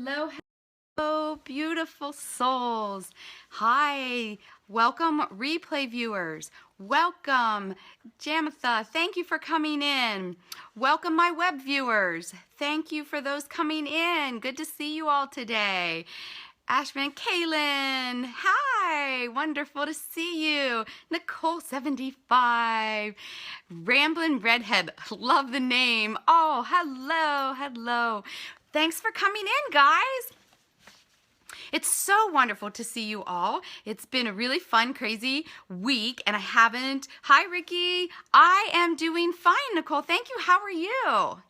Hello, hello, beautiful souls. Hi, welcome replay viewers. Welcome, Jamatha. Thank you for coming in. Welcome, my web viewers. Thank you for those coming in. Good to see you all today. Ashman, Kaylin, hi, wonderful to see you. Nicole, 75. Ramblin' Redhead, love the name. Oh, hello, hello. Thanks for coming in, guys. It's so wonderful to see you all. It's been a really fun, crazy week, and hi, Ricky. I am doing fine, Nicole. Thank you. How are you?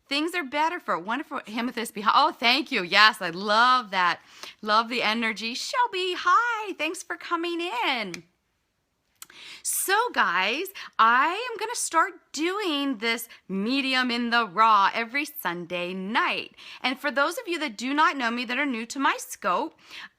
Things are better for a wonderful amethyst behind. Oh, thank you. Yes, I love that. Love the energy. Shelby, hi. Thanks for coming in. So guys, I am going to start doing this medium in the raw every Sunday night. And for those of you that do not know me, that are new to my scope,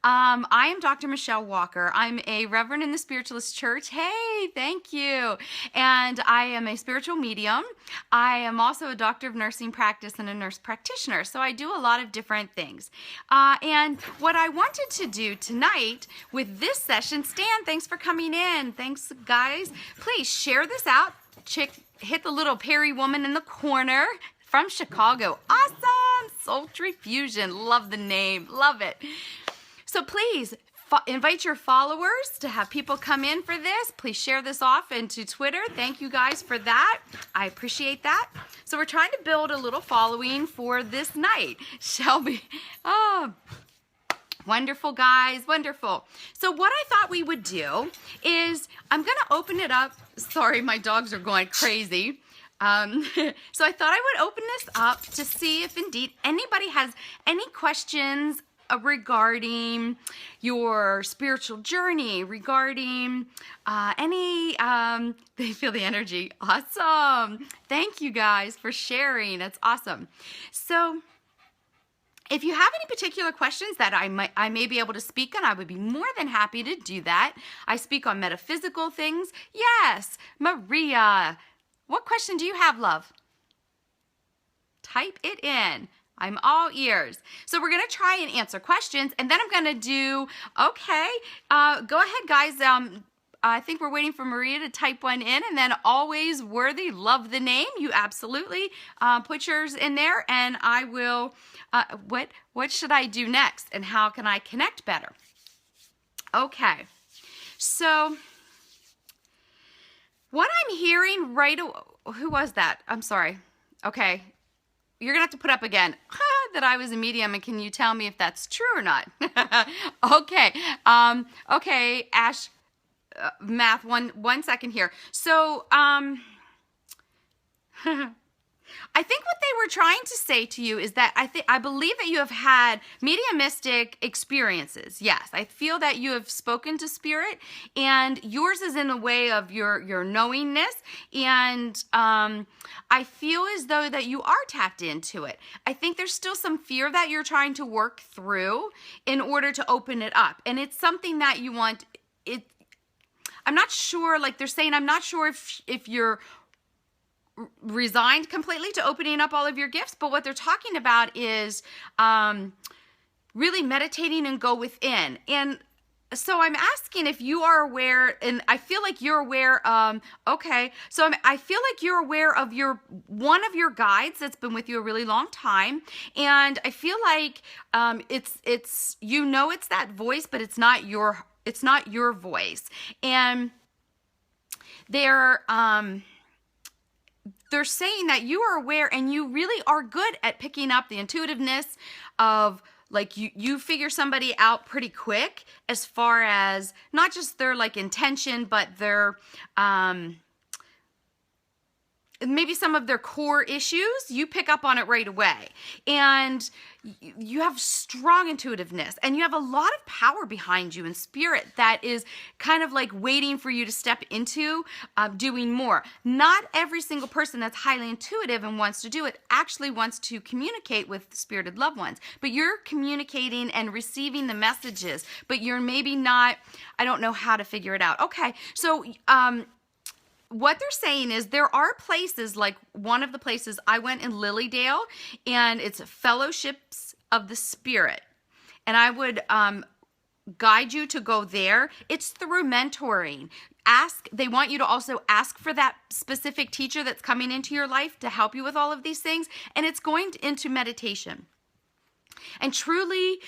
I am Dr. Michelle Walker. I'm a Reverend in the Spiritualist Church. Hey, thank you. And I am a spiritual medium. I am also a doctor of nursing practice and a nurse practitioner. So I do a lot of different things. And what I wanted to do tonight with this session, Stan, thanks for coming in. Thanks, guys. Please share this out. Hit the little Perry woman in the corner from Chicago. Awesome. Sultry Fusion. Love the name. Love it. So please invite your followers to have people come in for this. Please share this off into Twitter. Thank you guys for that. I appreciate that. So we're trying to build a little following for this night. Shelby. Oh, wonderful, guys. Wonderful. So what I thought we would do is I'm going to open it up. Sorry, my dogs are going crazy. So I thought I would open this up to see if indeed anybody has any questions regarding your spiritual journey, regarding they feel the energy. Awesome. Thank you guys for sharing. That's awesome. So if you have any particular questions that I may be able to speak on, I would be more than happy to do that. I speak on metaphysical things. Yes, Maria. What question do you have, love? Type it in. I'm all ears. So we're going to try and answer questions, and then I'm going to do, okay, go ahead, guys. I think we're waiting for Maria to type one in, and then always worthy, love the name. You absolutely put yours in there, and I will, what should I do next, and how can I connect better? Okay, so what I'm hearing who was that? I'm sorry. Okay. You're going to have to put up again that I was a medium, and can you tell me if that's true or not? Okay. Okay, Ash, math, one second here. So, I think what they were trying to say to you is that I believe that you have had mediumistic experiences. Yes, I feel that you have spoken to spirit, and yours is in the way of your knowingness, and I feel as though that you are tapped into it. I think there's still some fear that you're trying to work through in order to open it up, and it's something that you want. I'm not sure, like they're saying, I'm not sure if you're resigned completely to opening up all of your gifts, but what they're talking about is really meditating and go within. And so I'm asking if you are aware, and I feel like you're aware. Okay, so I feel like you're aware of one of your guides that's been with you a really long time, and I feel like it's it's that voice, but it's not your voice, and they're saying that you are aware, and you really are good at picking up the intuitiveness of, like, you figure somebody out pretty quick as far as not just their like intention, but their maybe some of their core issues. You pick up on it right away, and you have strong intuitiveness, and you have a lot of power behind you in spirit that is kind of like waiting for you to step into doing more. Not every single person that's highly intuitive and wants to do it actually wants to communicate with spirited loved ones, but you're communicating and receiving the messages, but you're maybe not, I don't know how to figure it out. Okay, so what they're saying is there are places, like one of the places I went in Lilydale, and it's fellowships of the Spirit. And I would guide you to go there. It's through mentoring. They want you to also ask for that specific teacher that's coming into your life to help you with all of these things. And it's going into meditation. And truly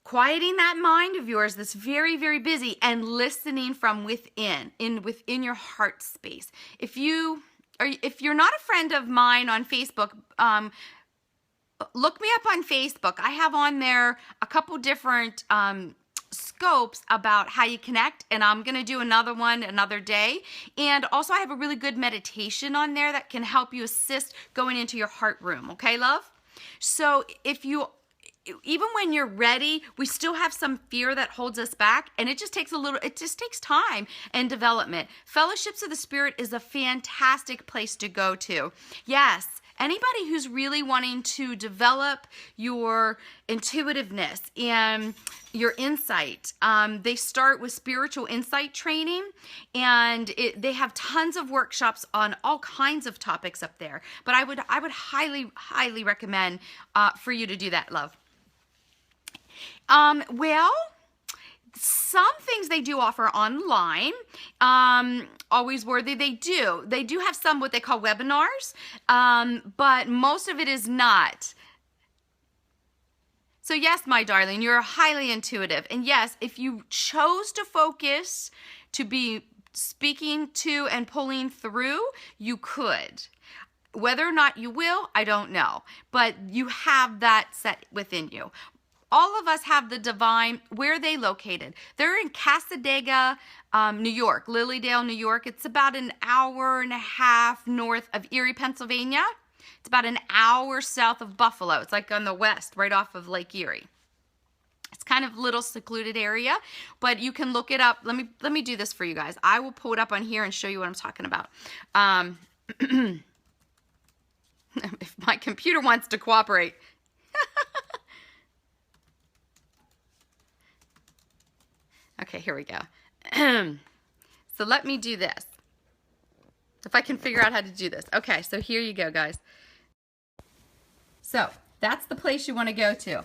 quieting that mind of yours that's very, very busy and listening from within your heart space. If you're not a friend of mine on Facebook, look me up on Facebook. I have on there a couple different scopes about how you connect, and I'm going to do another one another day. And also I have a really good meditation on there that can help you assist going into your heart room. Okay, love? So even when you're ready, we still have some fear that holds us back, and it just takes time and development. Fellowships of the Spirit is a fantastic place to go to. Yes, anybody who's really wanting to develop your intuitiveness and your insight, they start with spiritual insight training, and they have tons of workshops on all kinds of topics up there. But I would highly, highly recommend for you to do that, love. Well, some things they do offer online, always worthy. They do have some what they call webinars, but most of it is not. So yes, my darling, you're highly intuitive. And yes, if you chose to focus to be speaking to and pulling through, you could. Whether or not you will, I don't know, but you have that set within you. All of us have the divine. Where are they located? They're in Cassadaga, New York, Lilydale, New York. It's about an hour and a half north of Erie, Pennsylvania. It's about an hour south of Buffalo. It's like on the west, right off of Lake Erie. It's kind of a little secluded area, but you can look it up. Let me do this for you guys. I will pull it up on here and show you what I'm talking about. If my computer wants to cooperate. Okay, here we go. So let me do this. If I can figure out how to do this. Okay, so here you go, guys. So that's the place you want to go to.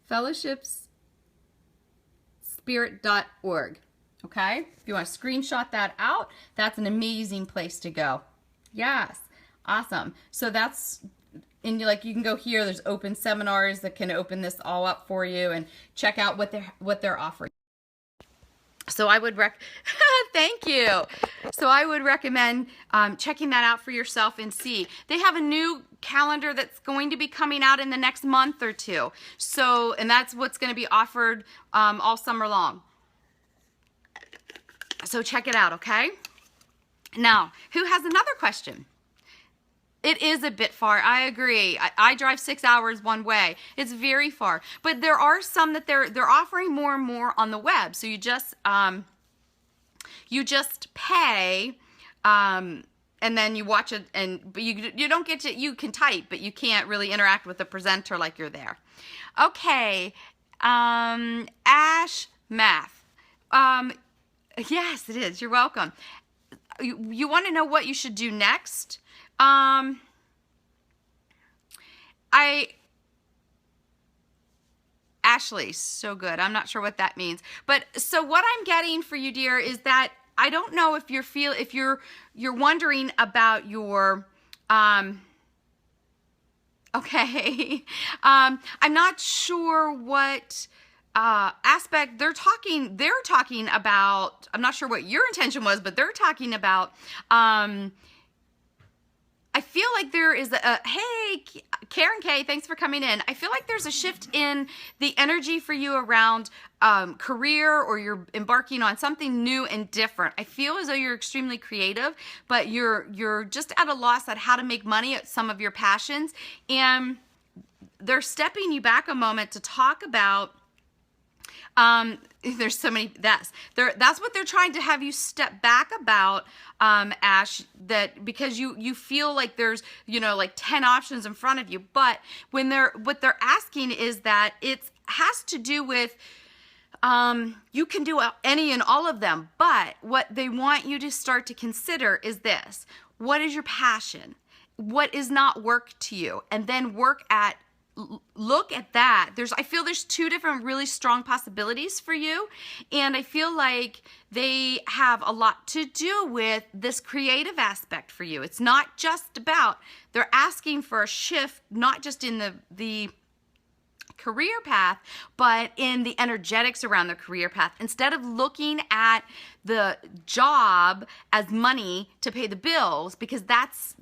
fellowshipsspirit.org. Okay? If you want to screenshot that out, that's an amazing place to go. Yes. Awesome. So that's... And you can go here. There's open seminars that can open this all up for you and check out what they're offering. So I would thank you. So I would recommend checking that out for yourself and see. They have a new calendar that's going to be coming out in the next month or two. So, and that's what's going to be offered all summer long. So check it out, okay? Now, who has another question? It is a bit far. I agree. I drive 6 hours one way. It's very far. But there are some that they're offering more and more on the web. So you just pay, and then you watch it, but you don't get to. You can type, but you can't really interact with the presenter like you're there. Okay, Ash Math. Yes, it is. You're welcome. You want to know what you should do next? Ashley, so good. I'm not sure what that means. But so what I'm getting for you, dear, is that I don't know if you're wondering about your okay. I'm not sure what aspect they're talking about. I'm not sure what your intention was, but they're talking about I feel like there is hey, Karen K, thanks for coming in. I feel like there's a shift in the energy for you around career, or you're embarking on something new and different. I feel as though you're extremely creative, but you're just at a loss at how to make money at some of your passions. And they're stepping you back a moment to talk about there's so many, that's what they're trying to have you step back about, Ash, that because you feel like there's, like 10 options in front of you, but what they're asking is that it has to do with, you can do any and all of them, but what they want you to start to consider is this: what is your passion? What is not work to you? And then work at look at that. I feel there's two different really strong possibilities for you, and I feel like they have a lot to do with this creative aspect for you. It's not just about, they're asking for a shift, not just in the career path, but in the energetics around the career path. Instead of looking at the job as money to pay the bills, because that's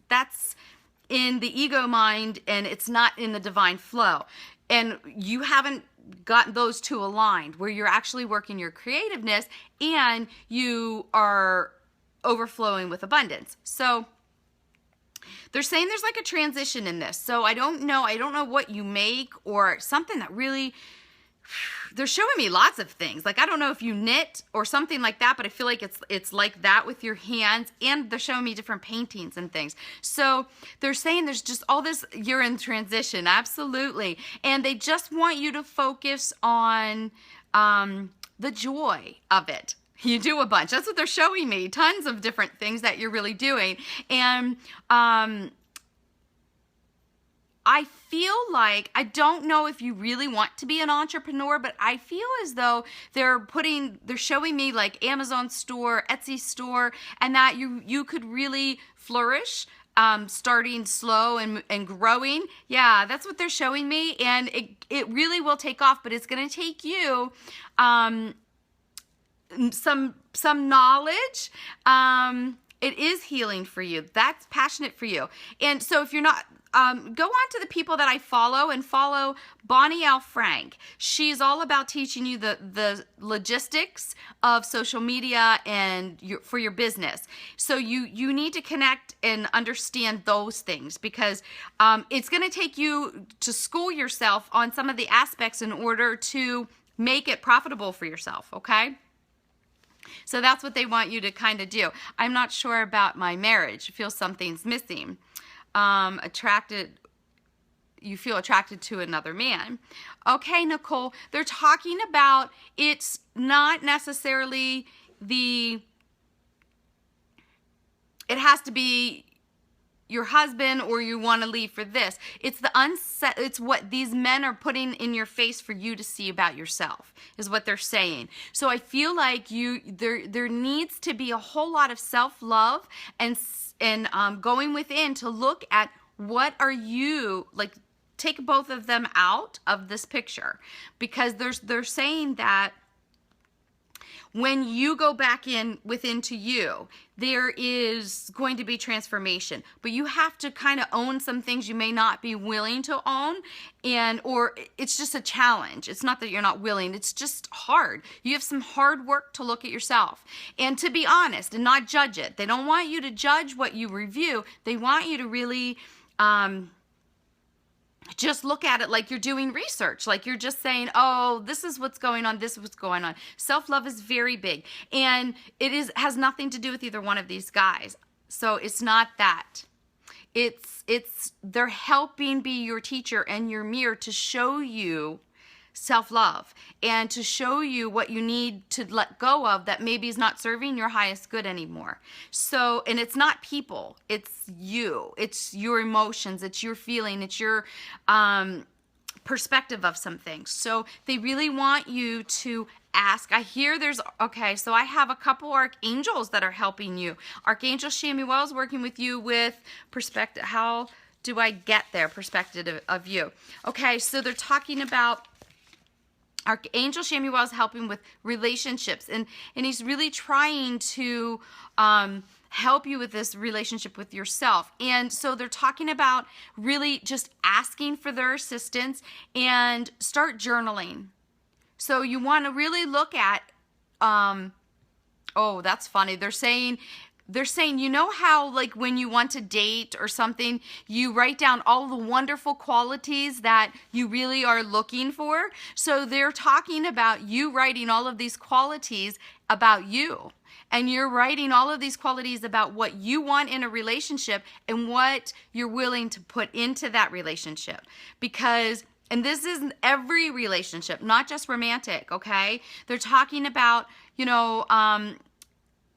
in the ego mind and it's not in the divine flow. And you haven't gotten those two aligned where you're actually working your creativeness and you are overflowing with abundance. So they're saying there's like a transition in this. So I don't know what you make or something that really, they're showing me lots of things. Like, I don't know if you knit or something like that, but I feel like it's like that with your hands, and they're showing me different paintings and things. So they're saying there's just all this, you're in transition, absolutely. And they just want you to focus on the joy of it. You do a bunch. That's what they're showing me. Tons of different things that you're really doing. And I feel like, I don't know if you really want to be an entrepreneur, but I feel as though they're showing me like Amazon store, Etsy store, and that you could really flourish, starting slow and growing. Yeah, that's what they're showing me. And it really will take off, but it's going to take you, some knowledge. It is healing for you. That's passionate for you. And so if you're not, go on to the people that I follow and follow Bonnie L. Frank. She's all about teaching you the logistics of social media and for your business. So you need to connect and understand those things, because it's going to take you to school yourself on some of the aspects in order to make it profitable for yourself, okay? So that's what they want you to kind of do. I'm not sure about my marriage. I feel something's missing. You feel attracted to another man. Okay, Nicole, they're talking about it's not necessarily it has to be your husband or you want to leave for this. It's it's what these men are putting in your face for you to see about yourself, is what they're saying. So I feel like there needs to be a whole lot of self-love and going within to look at what are you, like, take both of them out of this picture, because they're saying that when you go back within to you, there is going to be transformation, but you have to kind of own some things you may not be willing to own, or it's just a challenge. It's not that you're not willing, it's just hard. You have some hard work to look at yourself and to be honest and not judge it. They don't want you to judge what you review. They want you to really just look at it like you're doing research, like you're just saying, oh, this is what's going on, this is what's going on. Self-love is very big, and has nothing to do with either one of these guys. So it's not that. They're helping be your teacher and your mirror to show you self-love and to show you what you need to let go of that maybe is not serving your highest good anymore. So, and it's not people, it's you, it's your emotions, it's your feeling, it's your perspective of some things. So they really want you to ask. I hear so I have a couple archangels that are helping you. Archangel Shamuel is working with you with perspective. How do I get there? Perspective of you. Okay, so they're talking about Archangel Shamuel is helping with relationships, and he's really trying to help you with this relationship with yourself. And so they're talking about really just asking for their assistance and start journaling. So you want to really look at, oh, that's funny. They're saying, you know how, like, when you want to date or something, you write down all the wonderful qualities that you really are looking for? So they're talking about you writing all of these qualities about you. And you're writing all of these qualities about what you want in a relationship and what you're willing to put into that relationship. Because, and this is every relationship, not just romantic, okay? They're talking about,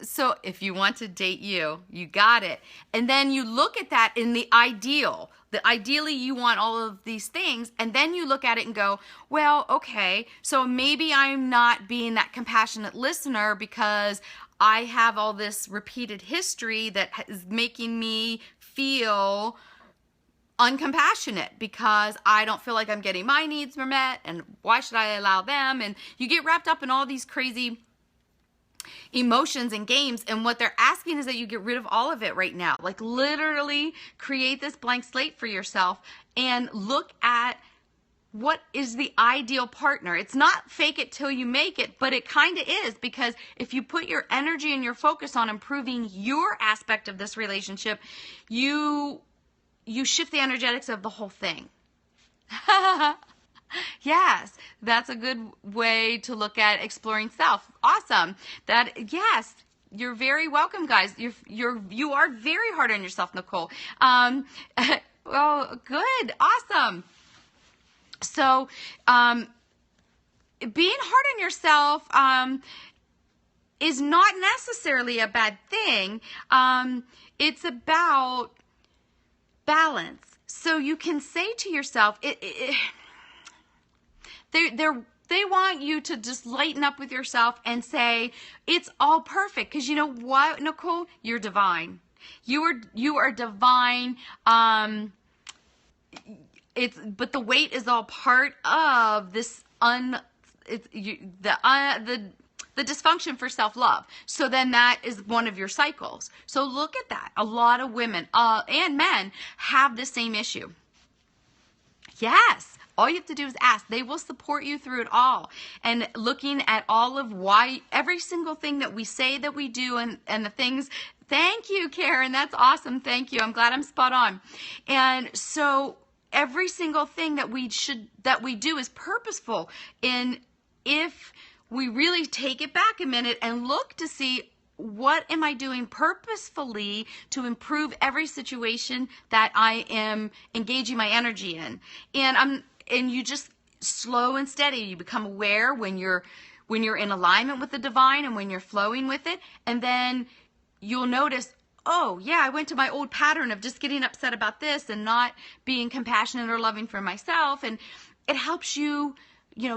so if you want to date you got it. And then you look at that in the ideal. Ideally you want all of these things, and then you look at it and go, well, okay, so maybe I'm not being that compassionate listener because I have all this repeated history that is making me feel uncompassionate because I don't feel like I'm getting my needs met, and why should I allow them? And you get wrapped up in all these crazy emotions and games, and what they're asking is that you get rid of all of it right now. Like literally create this blank slate for yourself and look at what is the ideal partner. It's not fake it till you make it, but it kind of is, because if you put your energy and your focus on improving your aspect of this relationship, you shift the energetics of the whole thing. Yes, that's a good way to look at exploring self. Awesome. Yes, you're very welcome, guys. You are very hard on yourself, Nicole. Well, good, awesome. So, being hard on yourself is not necessarily a bad thing. It's about balance. So you can say to yourself, they want you to just lighten up with yourself and say, it's all perfect. Because you know what, Nicole? You're divine. You are divine. But the weight is all part of this the dysfunction for self-love. So then that is one of your cycles. So look at that. A lot of women and men have the same issue. Yes. All you have to do is ask. They will support you through it all. And looking at all of why, every single thing that we say that we do, and the things, thank you, Karen. That's awesome. Thank you. I'm glad I'm spot on. And so every single thing that we do is purposeful. And if we really take it back a minute and look to see, what am I doing purposefully to improve every situation that I am engaging my energy in? And you just slow and steady. You become aware when you're in alignment with the divine and when you're flowing with it. And then you'll notice, oh yeah, I went to my old pattern of just getting upset about this and not being compassionate or loving for myself. And it helps you,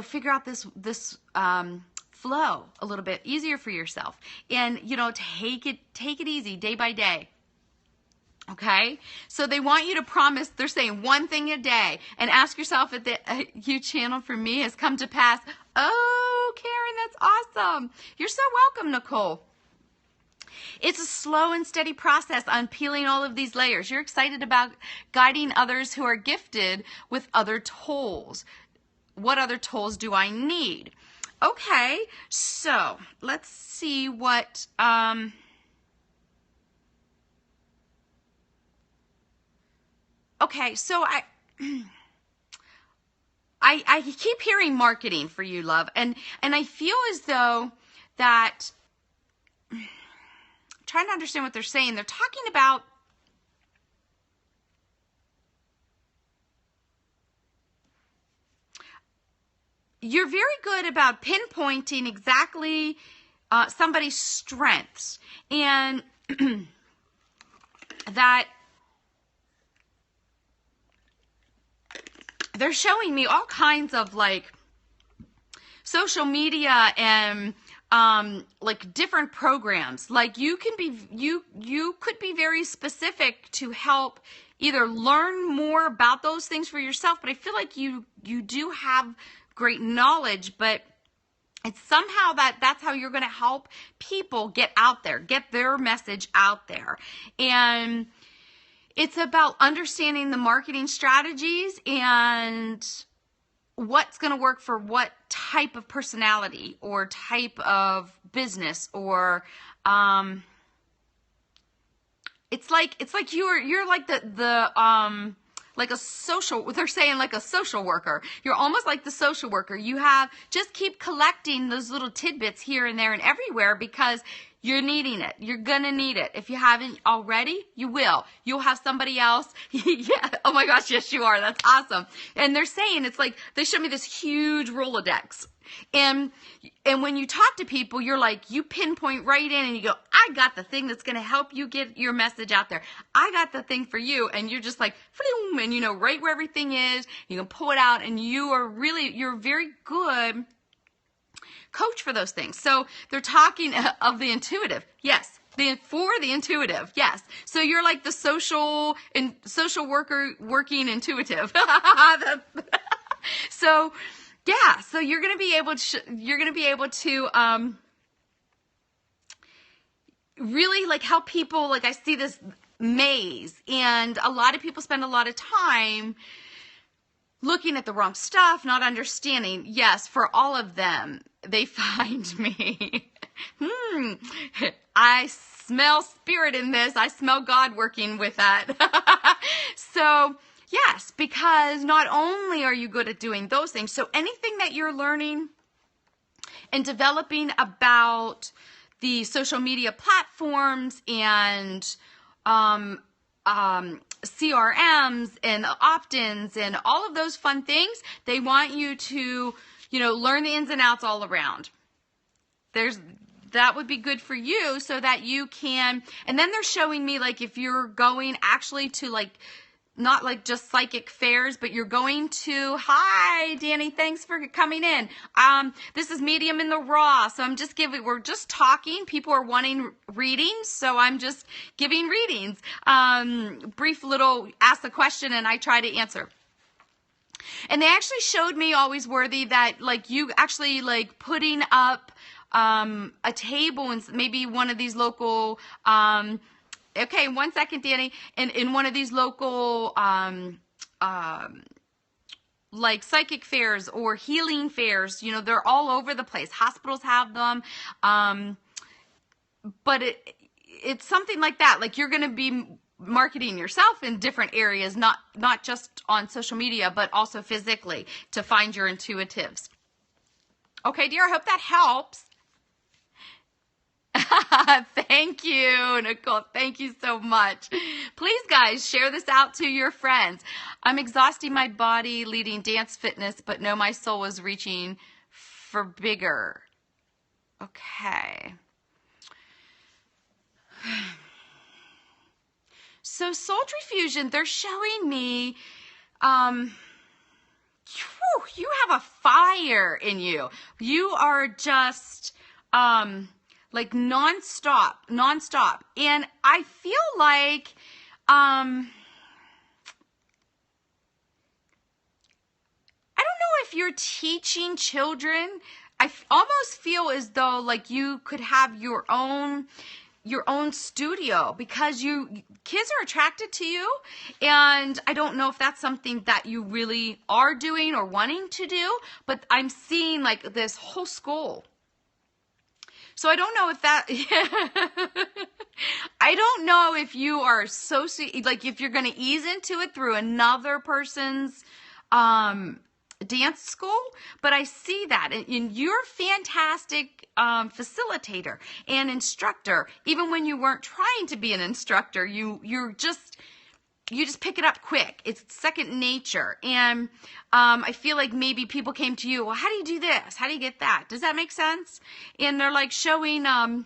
figure out this flow a little bit easier for yourself. And, take it easy day by day. Okay, so they want you to promise, they're saying one thing a day, and ask yourself if the you channel for me has come to pass. Oh, Karen, that's awesome. You're so welcome, Nicole. It's a slow and steady process on peeling all of these layers. You're excited about guiding others who are gifted with other tools. What other tools do I need? Okay, so let's see what... Okay, so I keep hearing marketing for you, love, and I feel as though that, I'm trying to understand what they're saying. They're talking about you're very good about pinpointing exactly somebody's strengths, and that they're showing me all kinds of like social media and like different programs. Like you could be very specific to help either learn more about those things for yourself, but I feel like you do have great knowledge, but it's somehow that's how you're going to help people get out there, get their message out there. And it's about understanding the marketing strategies and what's going to work for what type of personality or type of business, or it's like you're like the like a social, they're saying like a social worker. You're almost like the social worker. You just keep collecting those little tidbits here and there and everywhere, because you're needing it. You're going to need it. If you haven't already, you will. You'll have somebody else. Yeah. Oh my gosh. Yes, you are. That's awesome. And they're saying, it's like, they showed me this huge Rolodex. And when you talk to people, you're like, you pinpoint right in and you go, I got the thing that's going to help you get your message out there. I got the thing for you. And you're just like, and you know right where everything is. You can pull it out, and you're very good coach for those things. So they're talking of the intuitive. Yes. For the intuitive. Yes. So you're like the social worker working intuitive. So yeah, so you're going to be able to really like help people. Like I see this maze, and a lot of people spend a lot of time looking at the wrong stuff, not understanding. Yes, for all of them, they find me. I smell spirit in this. I smell God working with that. So yes, because not only are you good at doing those things, so anything that you're learning and developing about the social media platforms and CRMs and opt-ins and all of those fun things, they want you to, learn the ins and outs all around. That would be good for you so that you can, and then they're showing me like if you're going actually to like, not like just psychic fairs, but you're going to, hi, Danny, thanks for coming in. This is Medium in the Raw. So we're just talking. People are wanting readings. So I'm just giving readings. Brief little, ask the question and I try to answer. And they actually showed me, Always Worthy, that like you actually like putting up a table in maybe one of these local, okay, 1 second, Danny. In one of these local, like psychic fairs or healing fairs, they're all over the place. Hospitals have them. But it's something like that. Like you're going to be marketing yourself in different areas, not just on social media, but also physically to find your intuitives. Okay, dear, I hope that helps. Thank you, Nicole. Thank you so much. Please, guys, share this out to your friends. I'm exhausting my body leading dance fitness, but know my soul is reaching for bigger. Okay. So Sultry Fusion, they're showing me, you have a fire in you. You are just, like nonstop. And I feel like, I don't know if you're teaching children. I almost feel as though like you could have your own studio because kids are attracted to you. And I don't know if that's something that you really are doing or wanting to do, but I'm seeing like this whole school. So I don't know if I don't know if you are like if you're going to ease into it through another person's dance school, but I see that and you're a fantastic facilitator and instructor. Even when you weren't trying to be an instructor, you just pick it up quick. It's second nature. And I feel like maybe people came to you, well, how do you do this? How do you get that? Does that make sense? And they're like showing, yeah,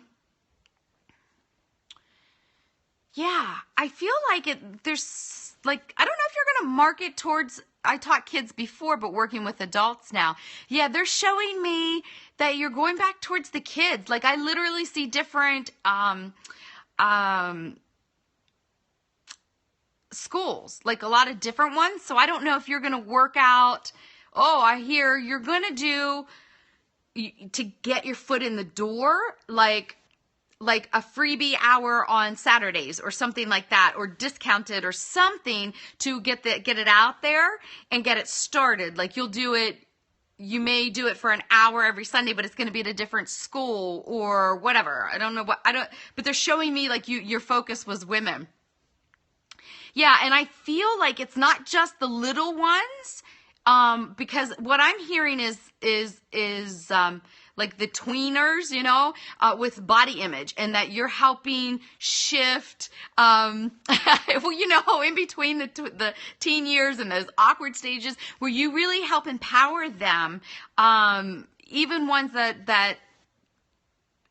I feel like there's like, I don't know if you're going to market towards, I taught kids before, but working with adults now. Yeah, they're showing me that you're going back towards the kids. Like I literally see different, schools, like a lot of different ones. So I don't know if you're going to work out. Oh, I hear you're going to do to get your foot in the door, like a freebie hour on Saturdays or something like that, or discounted or something to get it out there and get it started. Like you may do it for an hour every Sunday, but it's going to be at a different school or whatever. I don't know but they're showing me like your focus was women. Yeah, and I feel like it's not just the little ones, because what I'm hearing is like the tweeners, with body image, and that you're helping shift, well, in between the teen years and those awkward stages where you really help empower them, even ones that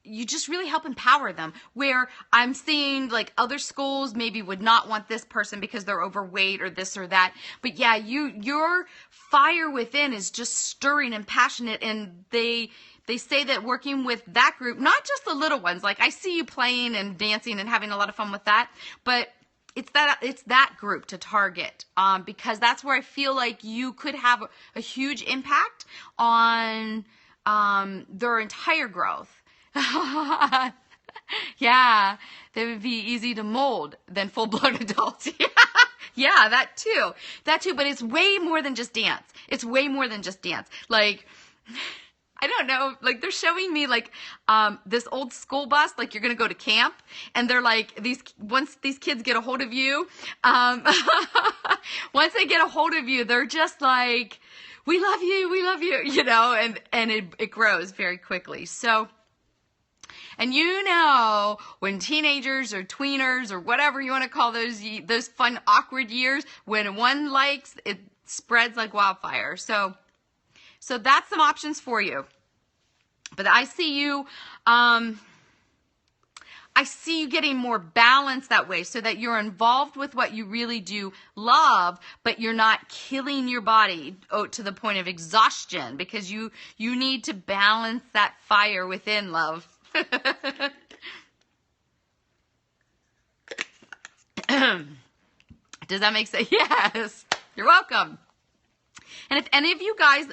you just really help empower them, where I'm seeing like other schools maybe would not want this person because they're overweight or this or that. But yeah, your fire within is just stirring and passionate. And they say that working with that group, not just the little ones, like I see you playing and dancing and having a lot of fun with that, but it's that group to target, because that's where I feel like you could have a huge impact on their entire growth. Yeah, they would be easy to mold than full-blown adults. Yeah, that too. But it's way more than just dance. It's way more than just dance. Like, I don't know, like they're showing me like this old school bus, like you're gonna go to camp, and they're like, once these kids get a hold of you, once they get a hold of you, they're just like, we love you, you know, and it grows very quickly. So, and you know, when teenagers or tweeners or whatever you want to call those fun, awkward years, when one likes, it spreads like wildfire. So that's some options for you. But I see you getting more balanced that way, so that you're involved with what you really do love, but you're not killing your body to the point of exhaustion, because you need to balance that fire within, love. Does that make sense? Yes. You're welcome. And if any of you guys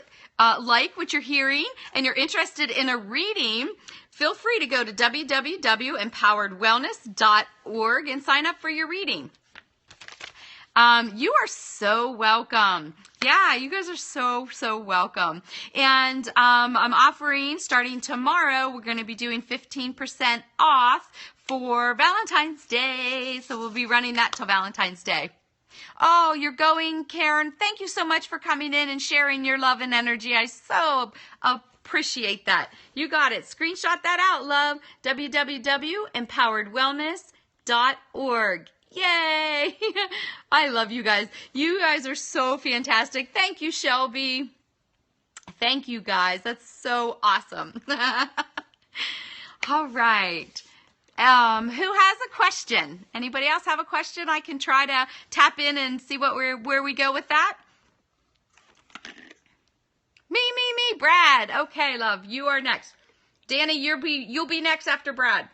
like what you're hearing and you're interested in a reading, feel free to go to www.empoweredwellness.org and sign up for your reading. You are so welcome. Yeah, you guys are so welcome. And I'm offering, starting tomorrow, we're going to be doing 15% off for Valentine's Day. So we'll be running that till Valentine's Day. Oh, you're going, Karen. Thank you so much for coming in and sharing your love and energy. I so appreciate that. You got it. Screenshot that out, love. www.empoweredwellness.org. Yay! I love you guys. You guys are so fantastic. Thank you, Shelby. Thank you, guys. That's so awesome. All right. Who has a question? Anybody else have a question? I can try to tap in and see where we go with that. Me, Brad. Okay, love. You are next. Danny, you'll be next after Brad.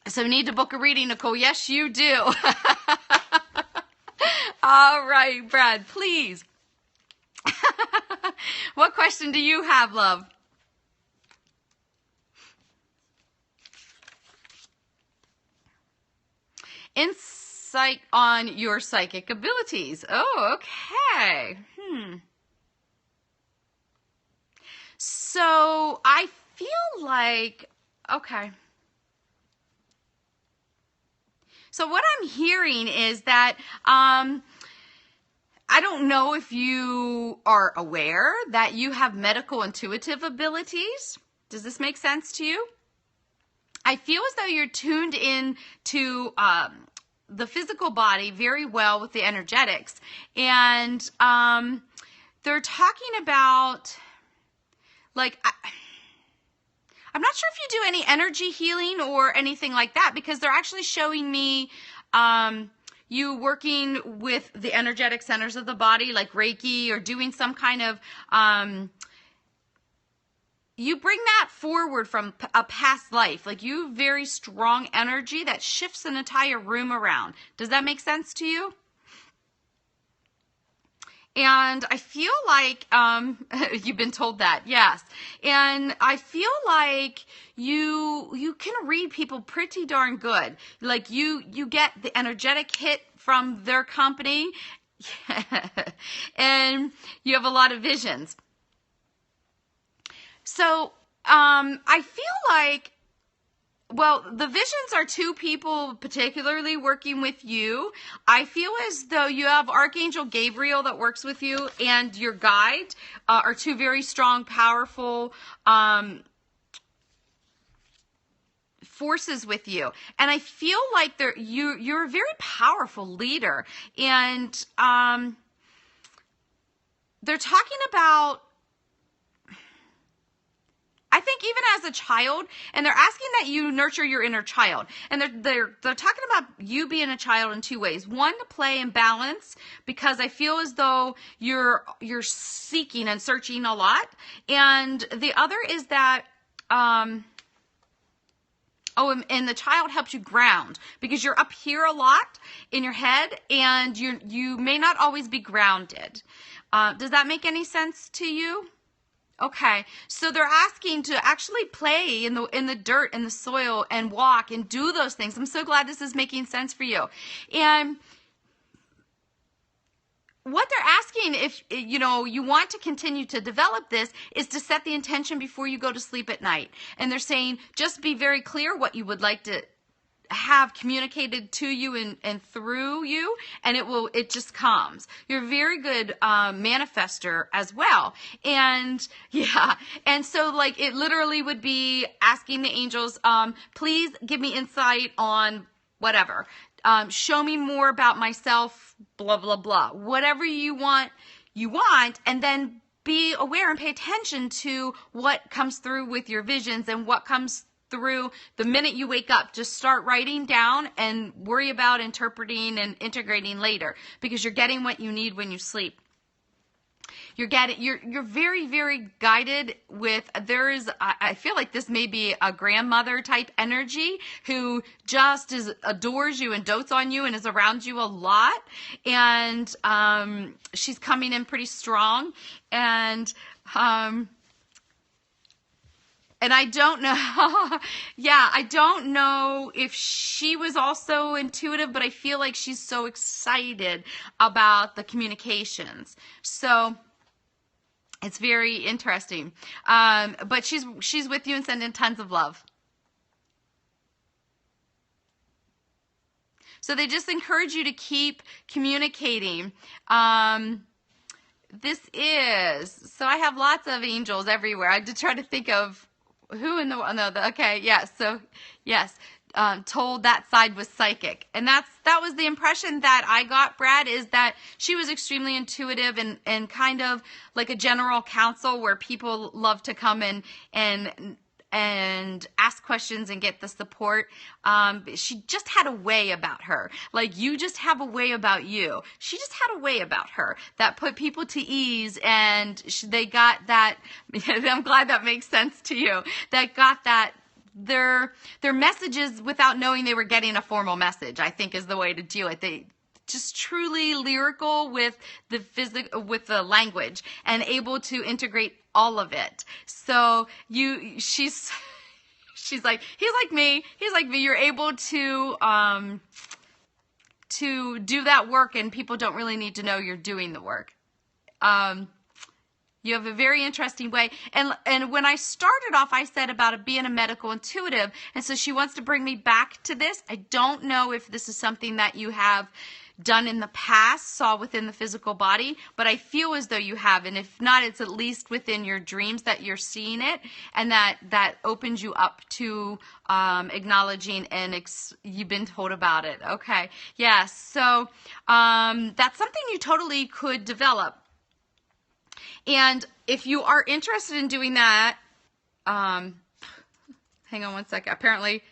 So need to book a reading, Nicole. Yes, you do. All right, Brad, please. What question do you have, love? Insight on your psychic abilities. Oh, okay. So I feel like, okay. So what I'm hearing is that, I don't know if you are aware that you have medical intuitive abilities. Does this make sense to you? I feel as though you're tuned in to the physical body very well with the energetics. And they're talking about, like, I'm not sure if you do any energy healing or anything like that, because they're actually showing me you working with the energetic centers of the body, like Reiki, or doing some kind of, you bring that forward from a past life. Like, you have very strong energy that shifts an entire room around. Does that make sense to you? And I feel like, you've been told that, yes. And I feel like you can read people pretty darn good. Like, you get the energetic hit from their company, and you have a lot of visions. So, I feel like, well, the visions are two people particularly working with you. I feel as though you have Archangel Gabriel that works with you, and your guide are two very strong, powerful forces with you. And I feel like you're a very powerful leader. And they're talking about even as a child, and they're asking that you nurture your inner child. And they're talking about you being a child in two ways. One, to play and balance, because I feel as though you're seeking and searching a lot. And the other is that and the child helps you ground, because you're up here a lot in your head and you may not always be grounded. Does that make any sense to you? Okay, so they're asking to actually play in the dirt and the soil and walk and do those things. I'm so glad this is making sense for you. And what they're asking, if you want to continue to develop this, is to set the intention before you go to sleep at night. And they're saying, just be very clear what you would like to have communicated to you and through you, and it just comes. You're a very good manifester as well. And yeah, and so like it literally would be asking the angels, please give me insight on whatever. Show me more about myself, blah, blah, blah. Whatever you want, and then be aware and pay attention to what comes through with your visions and what comes through the minute you wake up. Just start writing down and worry about interpreting and integrating later, because you're getting what you need when you sleep. You're very, very guided with, I feel like this may be a grandmother type energy who just adores you and dotes on you and is around you a lot. And she's coming in pretty strong. And I don't know, yeah, I don't know if she was also intuitive, but I feel like she's so excited about the communications. So it's very interesting. But she's with you and sending tons of love. So they just encourage you to keep communicating. So I have lots of angels everywhere. I did try to think of who in okay, yes. So yes, told that side was psychic. And that was the impression that I got, Brad, is that she was extremely intuitive and kind of like a general counsel where people love to come and ask questions and get the support. She just had a way about her. Like you just have a way about you. She just had a way about her that put people to ease, and they got that. I'm glad that makes sense to you. That got that. Their messages without knowing they were getting a formal message, I think, is the way to do it. They just truly lyrical with with the language and able to integrate all of it. So she's like, he's like me. You're able to do that work, and people don't really need to know you're doing the work. You have a very interesting way. And when I started off, I said about it being a medical intuitive. And so she wants to bring me back to this. I don't know if this is something that you have done in the past, saw within the physical body, but I feel as though you have. And if not, it's at least within your dreams that you're seeing it, and that opens you up to acknowledging and you've been told about it. Okay. Yes. So that's something you totally could develop. And if you are interested in doing that, hang on one second. Apparently,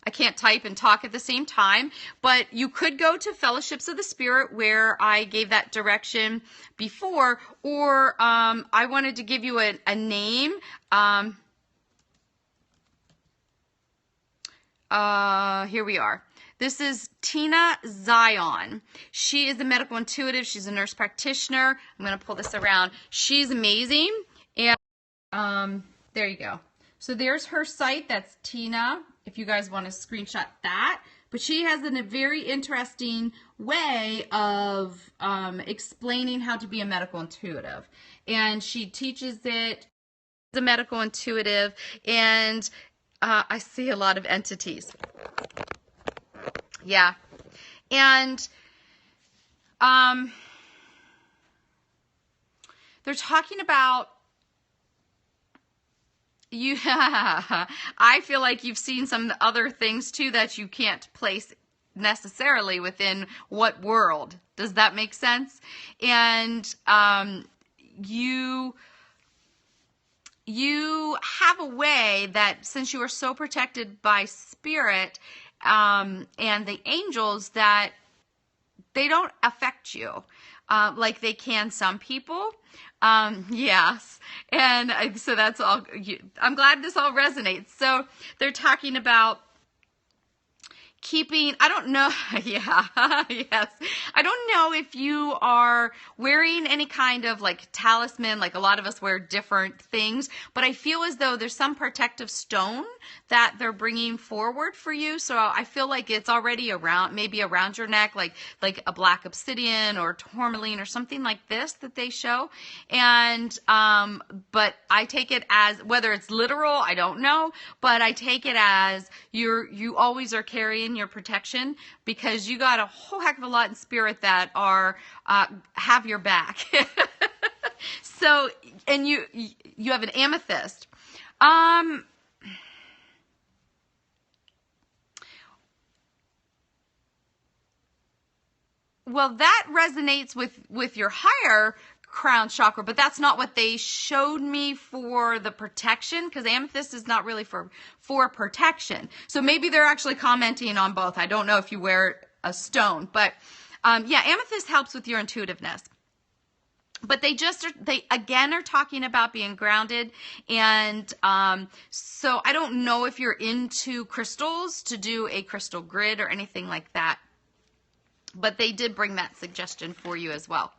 I can't type and talk at the same time, but you could go to Fellowships of the Spirit where I gave that direction before, or I wanted to give you a name. Here we are. This is Tina Zion. She is a medical intuitive. She's a nurse practitioner. I'm going to pull this around. She's amazing. And there you go. So there's her site. That's Tina, if you guys want to screenshot that. But she has a very interesting way of explaining how to be a medical intuitive. And she teaches it as a medical intuitive. And I see a lot of entities. Yeah. And they're talking about you. I feel like you've seen some other things too that you can't place necessarily within what world. Does that make sense? And you have a way that, since you are so protected by spirit and the angels, that they don't affect you like they can some people. Yes. And so that's all. I'm glad this all resonates. So they're talking about keeping, I don't know, yeah, yes. I don't know if you are wearing any kind of like talisman, like a lot of us wear different things, but I feel as though there's some protective stone that they're bringing forward for you. So I feel like it's already around, maybe around your neck, like a black obsidian or tourmaline or something like this that they show. And, but I take it as, whether it's literal, I don't know, but I take it as you always are carrying your protection, because you got a whole heck of a lot in spirit that are have your back. So, and you have an amethyst. Well, that resonates with your higher crown chakra, but that's not what they showed me for the protection, because amethyst is not really for protection. So maybe they're actually commenting on both. I don't know if you wear a stone, but yeah, amethyst helps with your intuitiveness. But they again are talking about being grounded. And so I don't know if you're into crystals, to do a crystal grid or anything like that. But they did bring that suggestion for you as well.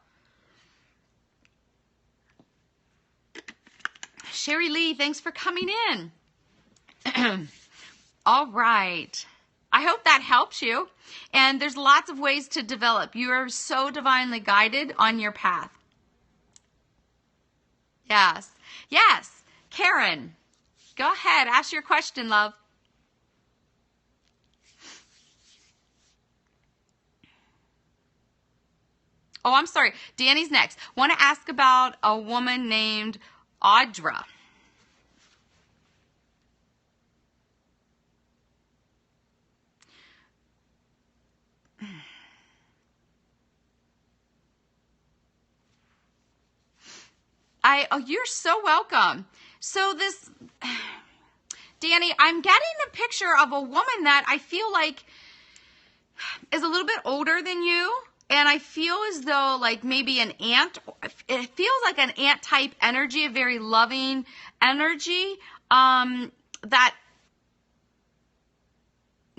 Sherry Lee, thanks for coming in. All right. I hope that helps you. And there's lots of ways to develop. You are so divinely guided on your path. Yes. Yes. Karen, go ahead. Ask your question, love. Oh, I'm sorry. Danny's next. Want to ask about a woman named Audra. Oh, you're so welcome. So this, Danny, I'm getting a picture of a woman that I feel like is a little bit older than you. And I feel as though like maybe an aunt, it feels like an aunt type energy, a very loving energy, but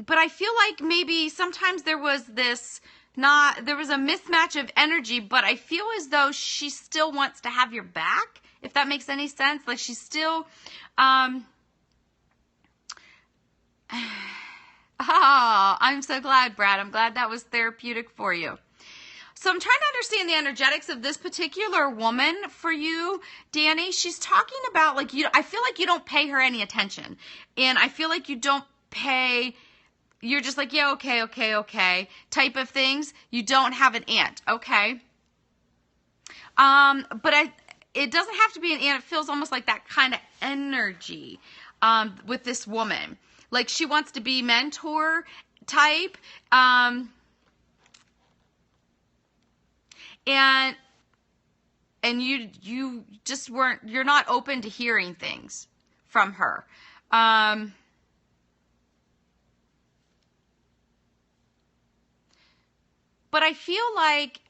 I feel like maybe sometimes there was a mismatch of energy, but I feel as though she still wants to have your back, if that makes any sense. Like she's still, oh, I'm so glad, Brad. I'm glad that was therapeutic for you. So I'm trying to understand the energetics of this particular woman for you, Danny. She's talking about like I feel like you don't pay her any attention. And I feel like you don't pay, you're just like, yeah, okay, type of things. You don't have an aunt, okay? But it doesn't have to be an aunt. It feels almost like that kind of energy with this woman. Like she wants to be mentor type. And you just you're not open to hearing things from her. But I feel like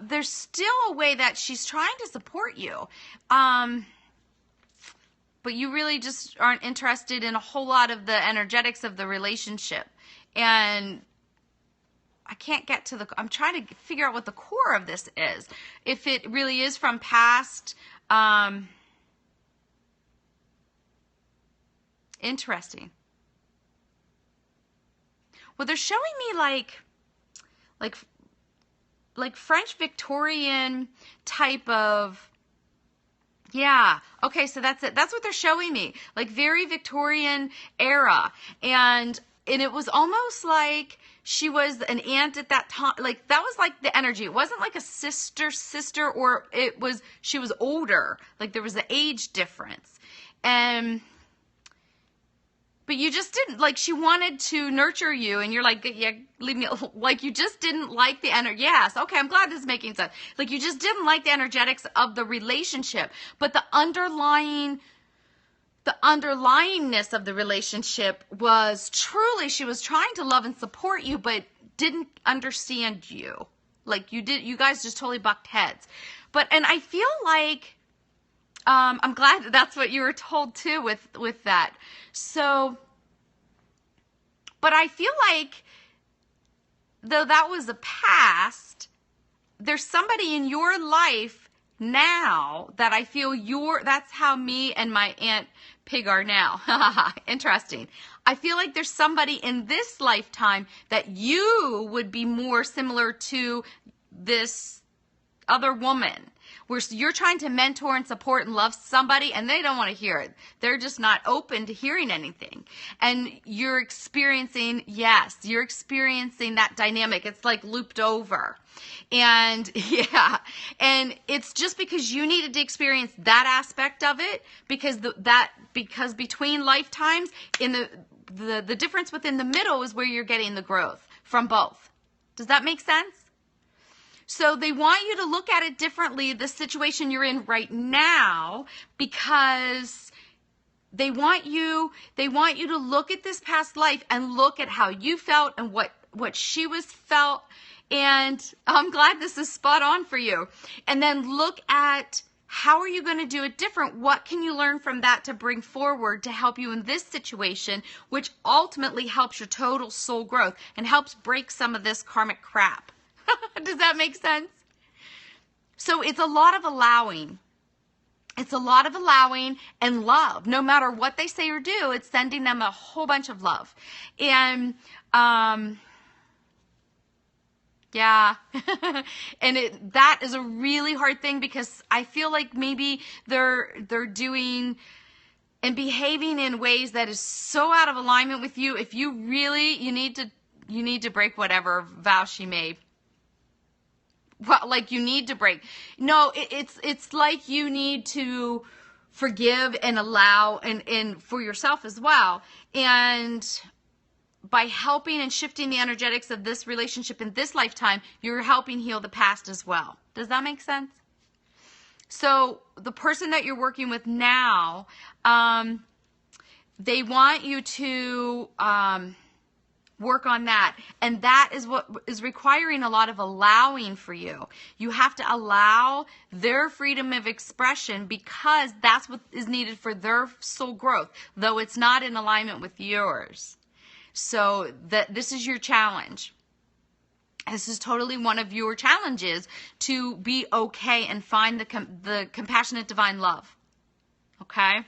there's still a way that she's trying to support you. But you really just aren't interested in a whole lot of the energetics of the relationship. And I can't get to I'm trying to figure out what the core of this is. If it really is from past, interesting. Well, they're showing me like French Victorian type of, yeah. Okay. So that's it. That's what they're showing me. Like very Victorian era. And it was almost like she was an aunt at that time. Like that was like the energy. It wasn't like a sister, or she was older. Like there was an age difference. But you just didn't, like she wanted to nurture you and you're like, yeah, leave me alone. Like you just didn't like the energy. Yes. Okay. I'm glad this is making sense. Like you just didn't like the energetics of the relationship, but the underlying the underlyingness of the relationship was truly she was trying to love and support you, but didn't understand you. Like you guys just totally bucked heads. And I feel like, I'm glad that's what you were told too with that. So, but I feel like though that was a past, there's somebody in your life now that I feel that's how me and my Aunt Pig are now. Interesting. I feel like there's somebody in this lifetime that you would be more similar to this other woman, where you're trying to mentor and support and love somebody and they don't want to hear it. They're just not open to hearing anything. And you're experiencing that dynamic. It's like looped over. And yeah, and it's just because you needed to experience that aspect of it, because because between lifetimes, in the difference within the middle is where you're getting the growth from both. Does that make sense? So they want you to look at it differently, the situation you're in right now, because they want you to look at this past life and look at how you felt and what she was felt. And I'm glad this is spot on for you. And then look at how are you going to do it different? What can you learn from that to bring forward to help you in this situation, which ultimately helps your total soul growth and helps break some of this karmic crap. Does that make sense? So it's a lot of allowing. It's a lot of allowing and love. No matter what they say or do, it's sending them a whole bunch of love. And, yeah. And that is a really hard thing, because I feel like maybe they're doing and behaving in ways that is so out of alignment with you. If you really, you need to break whatever vow she made. Well, like you need to break. No, it's like you need to forgive and allow and for yourself as well. And by helping and shifting the energetics of this relationship in this lifetime, you're helping heal the past as well. Does that make sense? So the person that you're working with now, they want you to work on that. And that is what is requiring a lot of allowing for you. You have to allow their freedom of expression, because that's what is needed for their soul growth, though it's not in alignment with yours. So this is your challenge. This is totally one of your challenges, to be okay and find the compassionate divine love. Okay?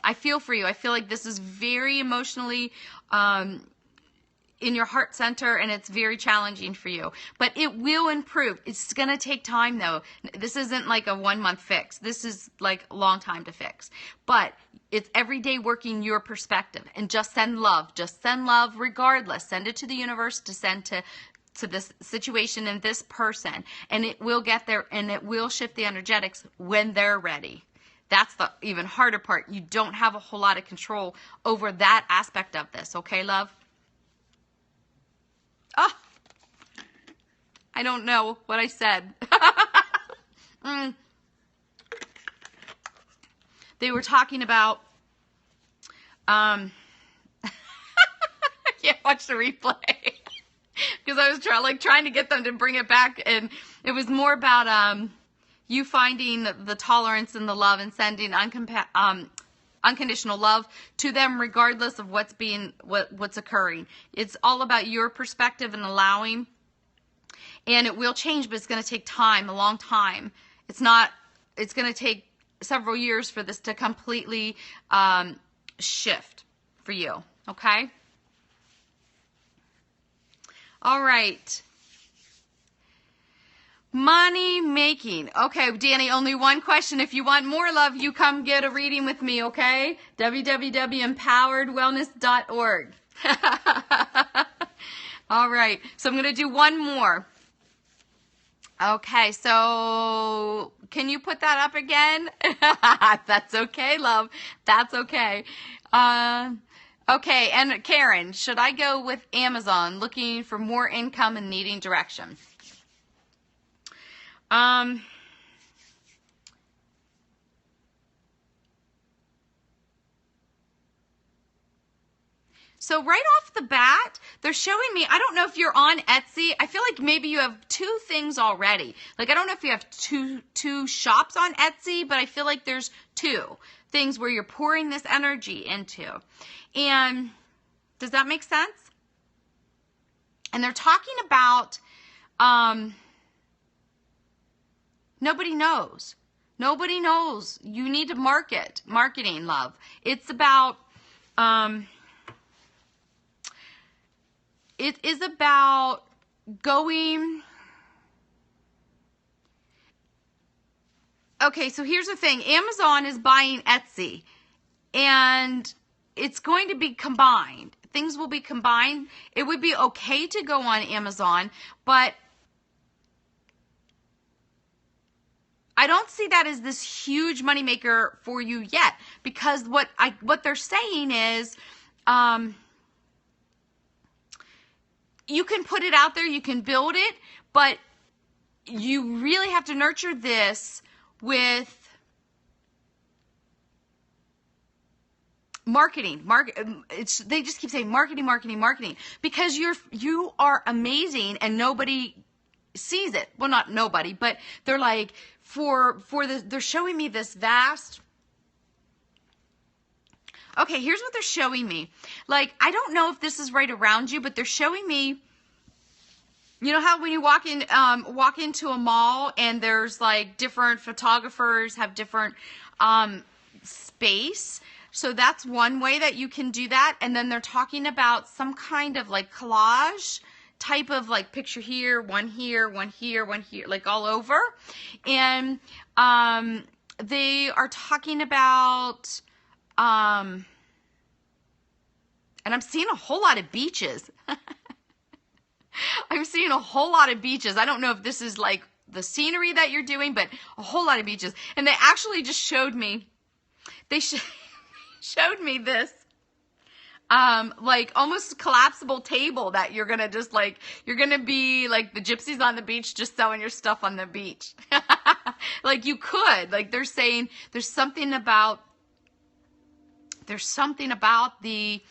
I feel for you. I feel like this is very emotionally in your heart center, and it's very challenging for you. But it will improve. It's going to take time, though. This isn't like a 1-month fix. This is like a long time to fix. But it's every day working your perspective. And just send love. Just send love regardless. Send it to the universe to send to this situation and this person. And it will get there, and it will shift the energetics when they're ready. That's the even harder part. You don't have a whole lot of control over that aspect of this. Okay, love? Oh, I don't know what I said. They were talking about, I can't watch the replay because I was trying to get them to bring it back, and it was more about you finding the tolerance and the love and sending unconditional love to them regardless of what's occurring. It's all about your perspective and allowing, and it will change, but it's going to take time, a long time. It's going to take several years for this to completely shift for you. Okay? All right. Money making. Okay, Danny, only one question. If you want more love, you come get a reading with me, okay? www.empoweredwellness.org. All right, so I'm going to do one more. Okay, so can you put that up again? That's okay, love. That's okay. Okay, and Karen, should I go with Amazon, looking for more income and needing direction? So right off the bat, they're showing me, I don't know if you're on Etsy. I feel like maybe you have two things already. Like, I don't know if you have two shops on Etsy, but I feel like there's two things where you're pouring this energy into. And does that make sense? And they're talking about, nobody knows. Nobody knows. You need to marketing, love. It's about, it is about going. Okay, so here's the thing. Amazon is buying Etsy, and it's going to be combined. Things will be combined. It would be okay to go on Amazon, but I don't see that as this huge moneymaker for you yet, because what they're saying is, you can put it out there, you can build it, but you really have to nurture this with marketing. They just keep saying marketing, because you are amazing and nobody sees it. Well, not nobody, but they're like, they're showing me this vast. Okay, here's what they're showing me. Like, I don't know if this is right around you, but they're showing me, you know how when you walk into a mall and there's like different photographers have different space. So that's one way that you can do that. And then they're talking about some kind of like collage type of like picture here, one here, like all over. And they are talking about, and I'm seeing a whole lot of beaches. I'm seeing a whole lot of beaches. I don't know if this is like the scenery that you're doing, but a whole lot of beaches. And they actually just showed me, showed me this, like almost collapsible table that you're going to just like, you're going to be like the gypsies on the beach, just selling your stuff on the beach. Like you could, like they're saying there's something about the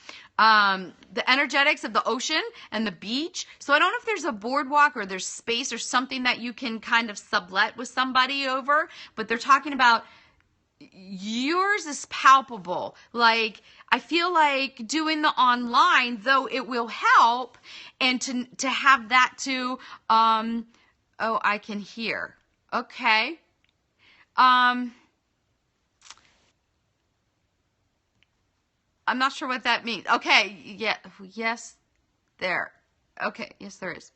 energetics of the ocean and the beach. So I don't know if there's a boardwalk or there's space or something that you can kind of sublet with somebody over, but they're talking about yours is palpable. Like, I feel like doing the online, though it will help, and to have that to, oh, I can hear. Okay. I'm not sure what that means. Okay, yeah, yes, there. Okay, yes, there is.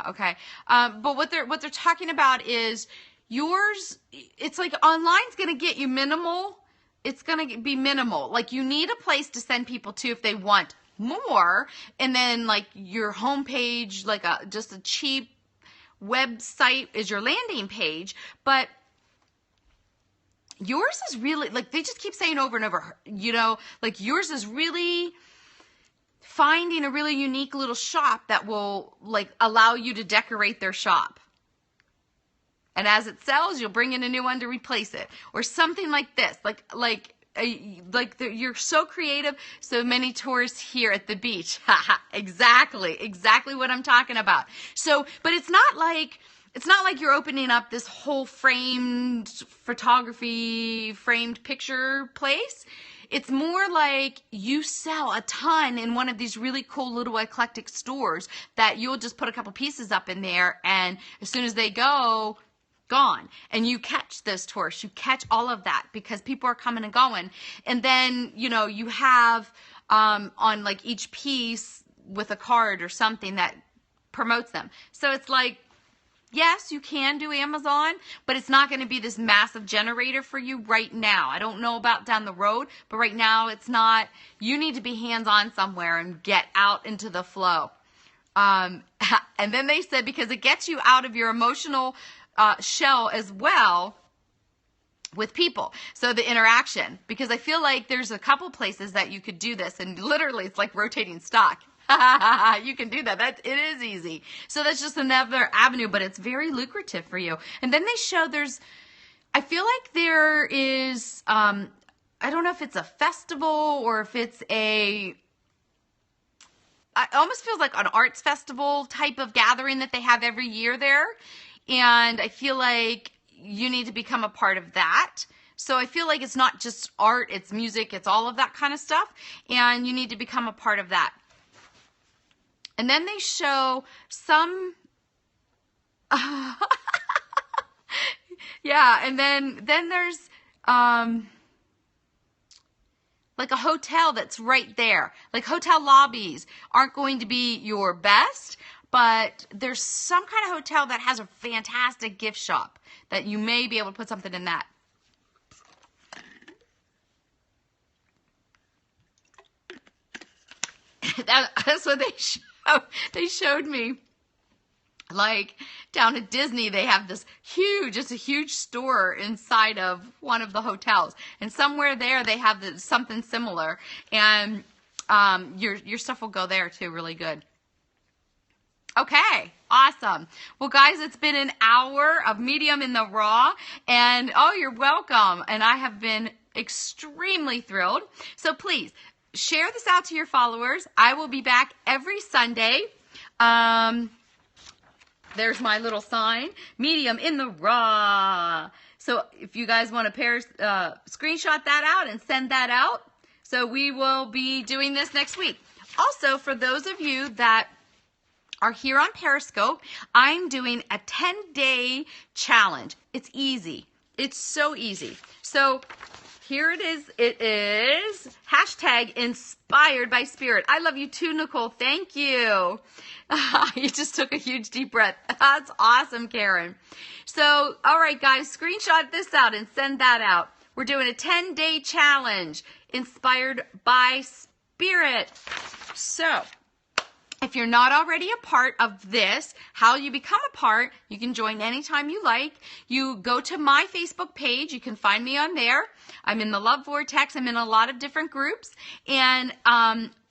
Okay, but what they're talking about is yours. It's like online's gonna get you minimal. It's gonna be minimal. Like you need a place to send people to if they want more, and then like your homepage, like just a cheap website is your landing page, but yours is really, like they just keep saying over and over, you know, like yours is really finding a really unique little shop that will like allow you to decorate their shop. And as it sells, you'll bring in a new one to replace it or something like this. You're so creative. So many tourists here at the beach. Exactly what I'm talking about. So, but it's not like you're opening up this whole framed photography, framed picture place. It's more like you sell a ton in one of these really cool little eclectic stores that you'll just put a couple pieces up in there, and as soon as they go, gone. And you catch those tourists. You catch all of that because people are coming and going. And then, you know, you have on like each piece with a card or something that promotes them. So it's like, yes, you can do Amazon, but it's not going to be this massive generator for you right now. I don't know about down the road, but right now it's not. You need to be hands-on somewhere and get out into the flow. And then they said because it gets you out of your emotional shell as well with people. So the interaction, because I feel like there's a couple places that you could do this, and literally it's like rotating stock. You can do that. It is easy. So that's just another avenue, but it's very lucrative for you. And then they show I feel like there is, I don't know if it's a festival or if it's it almost feels like an arts festival type of gathering that they have every year there. And I feel like you need to become a part of that. So I feel like it's not just art, it's music, it's all of that kind of stuff. And you need to become a part of that. And then they show some... yeah, and then there's... like a hotel that's right there. Like hotel lobbies aren't going to be your best, but there's some kind of hotel that has a fantastic gift shop that you may be able to put something in that. That's what they showed me. Like down at Disney, they have this huge, it's a huge store inside of one of the hotels. And somewhere there, they have something similar. And your stuff will go there too, really good. Okay, awesome. Well, guys, it's been an hour of Medium in the Raw. And, oh, you're welcome. And I have been extremely thrilled. So please, share this out to your followers. I will be back every Sunday. There's my little sign, Medium in the Raw. So if you guys want to screenshot that out and send that out. So we will be doing this next week. Also, for those of you that are here on Periscope, I'm doing a 10-day challenge. It's easy. It's so easy. So here it is. It is #inspired by spirit. I love you too, Nicole. Thank you. You just took a huge deep breath. That's awesome, Karen. So, all right, guys, screenshot this out and send that out. We're doing a 10-day challenge inspired by spirit. So, if you're not already a part of this, how you become a part, you can join anytime you like. You go to my Facebook page. You can find me on there. I'm in the Love Vortex. I'm in a lot of different groups. And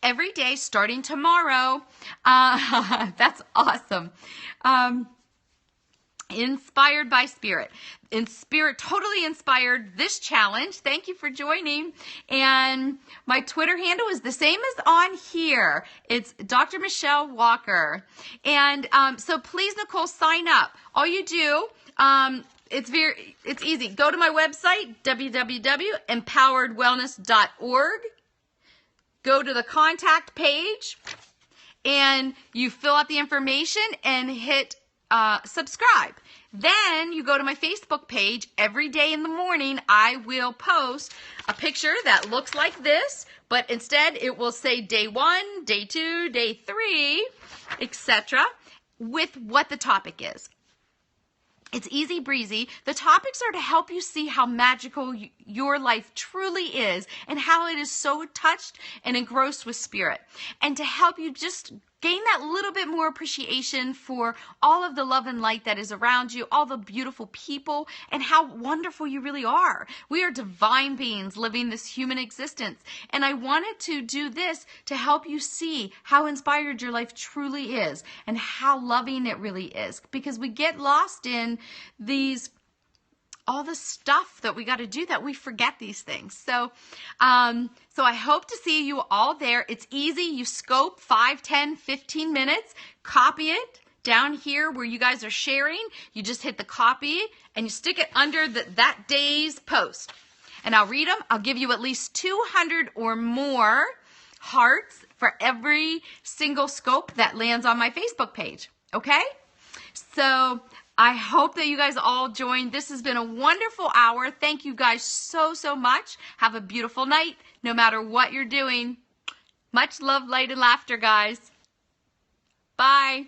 every day starting tomorrow, that's awesome. Inspired by spirit. In spirit, totally inspired this challenge. Thank you for joining. And my Twitter handle is the same as on here. It's DrMicheleWalker. And so please, Nicole, sign up. All you do, it's easy. Go to my website, www.empoweredwellness.org. Go to the contact page and you fill out the information and hit subscribe. Then you go to my Facebook page. Every day in the morning, I will post a picture that looks like this, but instead it will say day 1, day 2, day 3, etc. with what the topic is. It's easy breezy. The topics are to help you see how magical your life truly is and how it is so touched and engrossed with spirit. And to help you just gain that little bit more appreciation for all of the love and light that is around you, all the beautiful people, and how wonderful you really are. We are divine beings living this human existence. And I wanted to do this to help you see how inspired your life truly is and how loving it really is. Because we get lost in all the stuff that we got to do that we forget these things. So I hope to see you all there. It's easy. You scope 5, 10, 15 minutes, copy it down here where you guys are sharing. You just hit the copy and you stick it under that day's post. And I'll read them. I'll give you at least 200 or more hearts for every single scope that lands on my Facebook page. Okay? So I hope that you guys all joined. This has been a wonderful hour. Thank you guys so, so much. Have a beautiful night, no matter what you're doing. Much love, light, and laughter, guys. Bye.